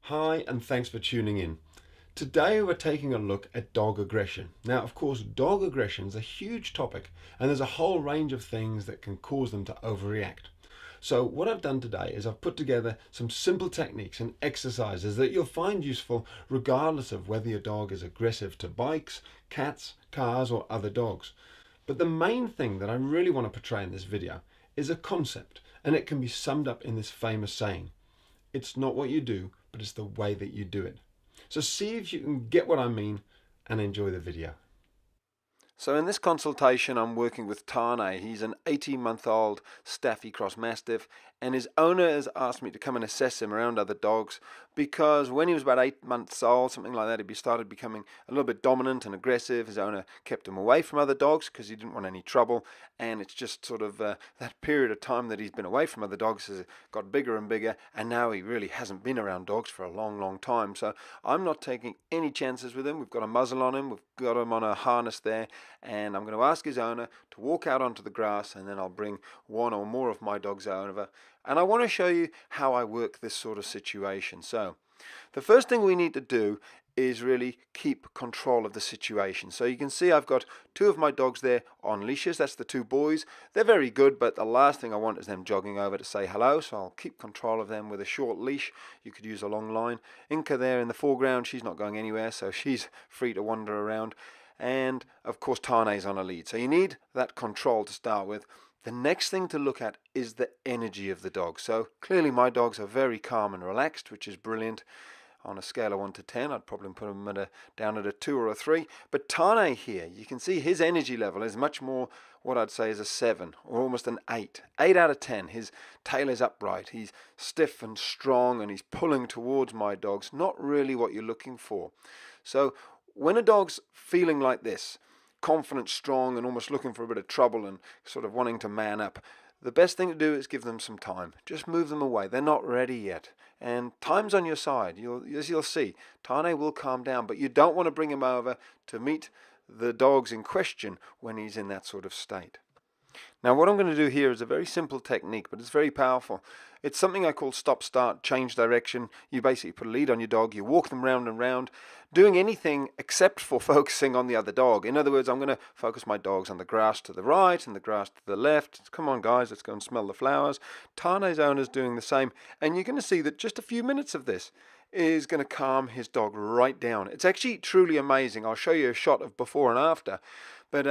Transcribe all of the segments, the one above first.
Hi, and thanks for tuning in. Today we're taking a look at dog aggression. Now, of course, dog aggression is a huge topic, and there's a whole range of things that can cause them to overreact. So, what I've done today is I've put together some simple techniques and exercises that you'll find useful regardless of whether your dog is aggressive to bikes, cats, cars, or other dogs. But the main thing that I really want to portray in this video is a concept, and it can be summed up in this famous saying: it's not what you do, but it's the way that you do it. So see if you can get what I mean and enjoy the video. So in this consultation, I'm working with Tane. He's an 18-month-old Staffy Cross Mastiff, and his owner has asked me to come and assess him around other dogs because when he was about 8 months old, something like that, he started becoming a little bit dominant and aggressive. His owner kept him away from other dogs because he didn't want any trouble, and it's just sort of that period of time that he's been away from other dogs has got bigger and bigger, and now he really hasn't been around dogs for a long, long time. So I'm not taking any chances with him. We've got a muzzle on him, we've got him on a harness there, and I'm going to ask his owner to walk out onto the grass, and then I'll bring one or more of my dogs over, and I want to show you how I work this sort of situation. So the first thing we need to do is really keep control of the situation. So you can see I've got two of my dogs there on leashes. That's the two boys. They're very good, but the last thing I want is them jogging over to say hello, so I'll keep control of them with a short leash. You could use a long line. Inca there in the foreground, she's not going anywhere, so she's free to wander around. And of course Tane's on a lead. So you need that control to start with. The next thing to look at is the energy of the dog. So clearly my dogs are very calm and relaxed, which is brilliant. On a scale of 1 to 10, I'd probably put him down at a 2 or a 3. But Tane here, you can see his energy level is much more what I'd say is a 7 or almost an 8. 8 out of 10. His tail is upright. He's stiff and strong, and he's pulling towards my dogs. Not really what you're looking for. So when a dog's feeling like this, confident, strong, and almost looking for a bit of trouble and sort of wanting to man up, the best thing to do is give them some time. Just move them away. They're not ready yet. And time's on your side. As you'll see, Tane will calm down, but you don't want to bring him over to meet the dogs in question when he's in that sort of state. Now what I'm going to do here is a very simple technique, but it's very powerful. It's something I call stop, start, change direction. You basically put a lead on your dog, you walk them round and round, doing anything except for focusing on the other dog. In other words, I'm going to focus my dogs on the grass to the right and the grass to the left. Come on guys, let's go and smell the flowers. Tane's owner's doing the same, and you're going to see that just a few minutes of this is going to calm his dog right down. It's actually truly amazing. I'll show you a shot of before and after. But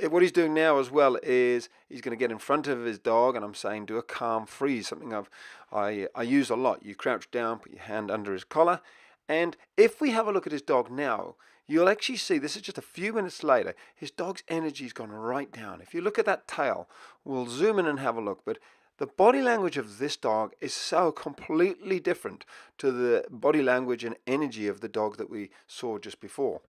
what he's doing now as well is he's going to get in front of his dog, and I'm saying do a calm freeze, something I use a lot. You crouch down, put your hand under his collar, and if we have a look at his dog now, you'll actually see, this is just a few minutes later, his dog's energy's gone right down. If you look at that tail, we'll zoom in and have a look, but the body language of this dog is so completely different to the body language and energy of the dog that we saw just before.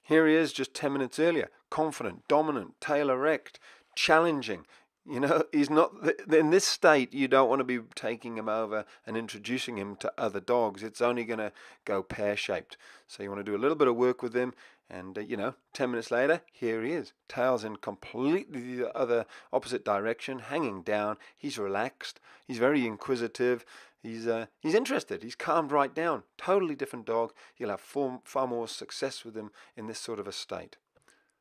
Here he is just 10 minutes earlier, confident, dominant, tail erect, challenging. You know, he's not in this state. You don't want to be taking him over and introducing him to other dogs. It's only going to go pear-shaped. So you want to do a little bit of work with him, and 10 minutes later, here he is. Tail's in completely the other opposite direction, hanging down. He's relaxed. He's very inquisitive. He's interested. He's calmed right down. Totally different dog. You'll have far more success with him in this sort of a state.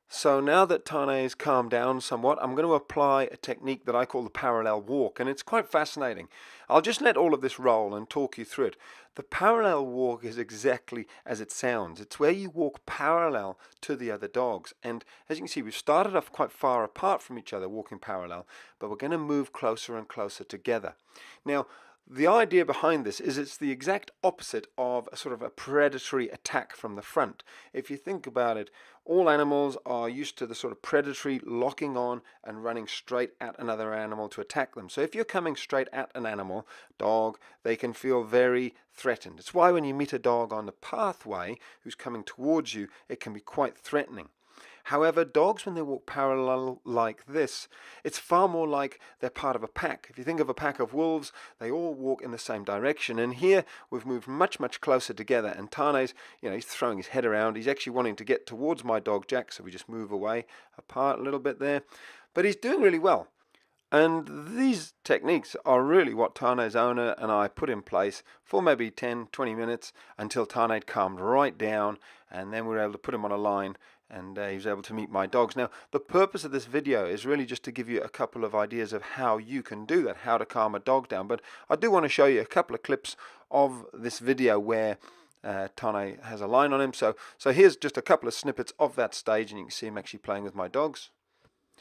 So now that Tane's calmed down somewhat, I'm going to apply a technique that I call the parallel walk, and it's quite fascinating. I'll just let all of this roll and talk you through it. The parallel walk is exactly as it sounds. It's where you walk parallel to the other dogs, and as you can see, we've started off quite far apart from each other, walking parallel, but we're going to move closer and closer together. Now, the idea behind this is it's the exact opposite of a sort of a predatory attack from the front. If you think about it, all animals are used to the sort of predatory locking on and running straight at another animal to attack them. So if you're coming straight at an animal, dog, they can feel very threatened. It's why when you meet a dog on the pathway who's coming towards you, it can be quite threatening. However, dogs, when they walk parallel like this, it's far more like they're part of a pack. If you think of a pack of wolves, they all walk in the same direction. And here we've moved much, much closer together. And Tane's, he's throwing his head around. He's actually wanting to get towards my dog Jack, so we just move away apart a little bit there. But he's doing really well. And these techniques are really what Tane's owner and I put in place for maybe 10-20 minutes until Tane calmed right down, and then we were able to put him on a line and he was able to meet my dogs. Now, the purpose of this video is really just to give you a couple of ideas of how you can do that, how to calm a dog down. But I do want to show you a couple of clips of this video where Tane has a line on him. So here's just a couple of snippets of that stage, and you can see him actually playing with my dogs.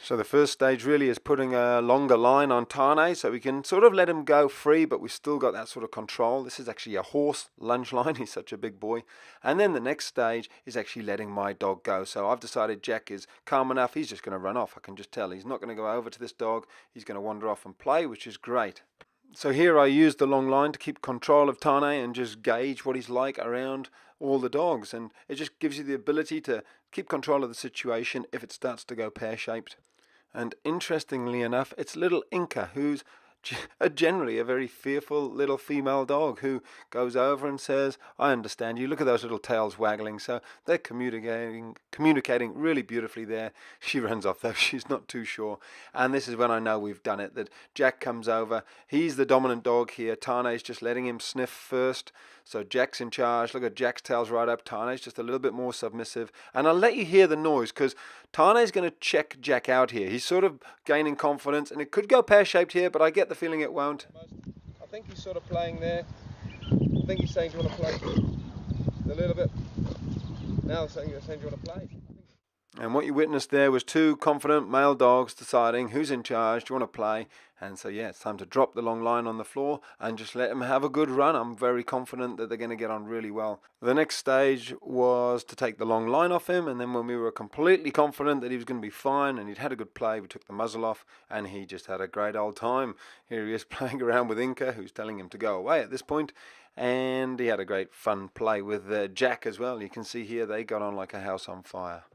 So the first stage really is putting a longer line on Tane so we can sort of let him go free, but we've still got that sort of control. This is actually a horse lunge line. He's such a big boy. And then the next stage is actually letting my dog go. So I've decided Jack is calm enough. He's just going to run off. I can just tell he's not going to go over to this dog. He's going to wander off and play, which is great. So here I use the long line to keep control of Tane and just gauge what he's like around all the dogs, and it just gives you the ability to keep control of the situation if it starts to go pear-shaped. And interestingly enough, it's little Inca, who's generally a very fearful little female dog, who goes over and says, "I understand you." Look at those little tails waggling. So they're communicating really beautifully there. She runs off though, she's not too sure. And this is when I know we've done it, that Jack comes over. He's the dominant dog here. Tane's just letting him sniff first. So Jack's in charge. Look at Jack's tails right up. Tane's just a little bit more submissive. And I'll let you hear the noise because Tane's going to check Jack out here. He's sort of gaining confidence, and it could go pear-shaped here, but I get the feeling it won't. I think he's sort of playing there. I think he's saying, "Do you want to play?" A little bit. Now he's saying, "Do you want to play?" And what you witnessed there was two confident male dogs deciding who's in charge, do you want to play? And so yeah, it's time to drop the long line on the floor and just let them have a good run. I'm very confident that they're going to get on really well. The next stage was to take the long line off him, and then when we were completely confident that he was going to be fine and he'd had a good play, we took the muzzle off and he just had a great old time. Here he is playing around with Inca, who's telling him to go away at this point. And he had a great fun play with Jack as well. You can see here they got on like a house on fire.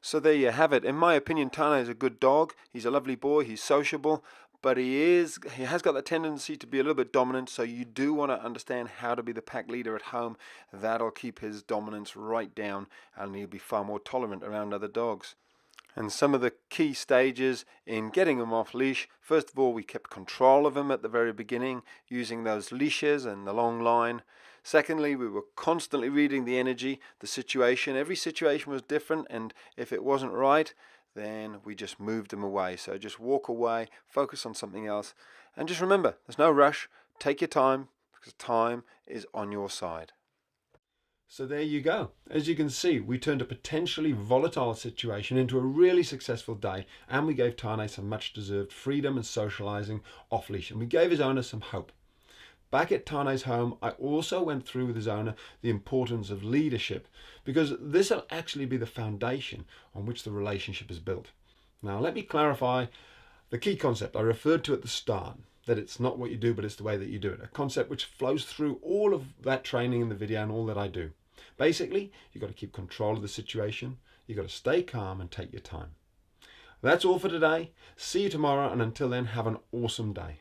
So there you have it. In my opinion, Tane is a good dog. He's a lovely boy. He's sociable, but he has got the tendency to be a little bit dominant. So you do want to understand how to be the pack leader at home. That'll keep his dominance right down, and he'll be far more tolerant around other dogs. And some of the key stages in getting him off leash: first of all, we kept control of him at the very beginning using those leashes and the long line. Secondly, we were constantly reading the energy, the situation. Every situation was different, and if it wasn't right, then we just moved him away. So just walk away, focus on something else, and just remember, there's no rush. Take your time, because time is on your side. So there you go. As you can see, we turned a potentially volatile situation into a really successful day, and we gave Tane some much deserved freedom and socializing off leash, and we gave his owner some hope. Back at Tane's home, I also went through with his owner the importance of leadership, because this will actually be the foundation on which the relationship is built. Now, let me clarify the key concept I referred to at the start, that it's not what you do, but it's the way that you do it. A concept which flows through all of that training in the video and all that I do. Basically, you've got to keep control of the situation. You've got to stay calm and take your time. That's all for today. See you tomorrow, and until then, have an awesome day.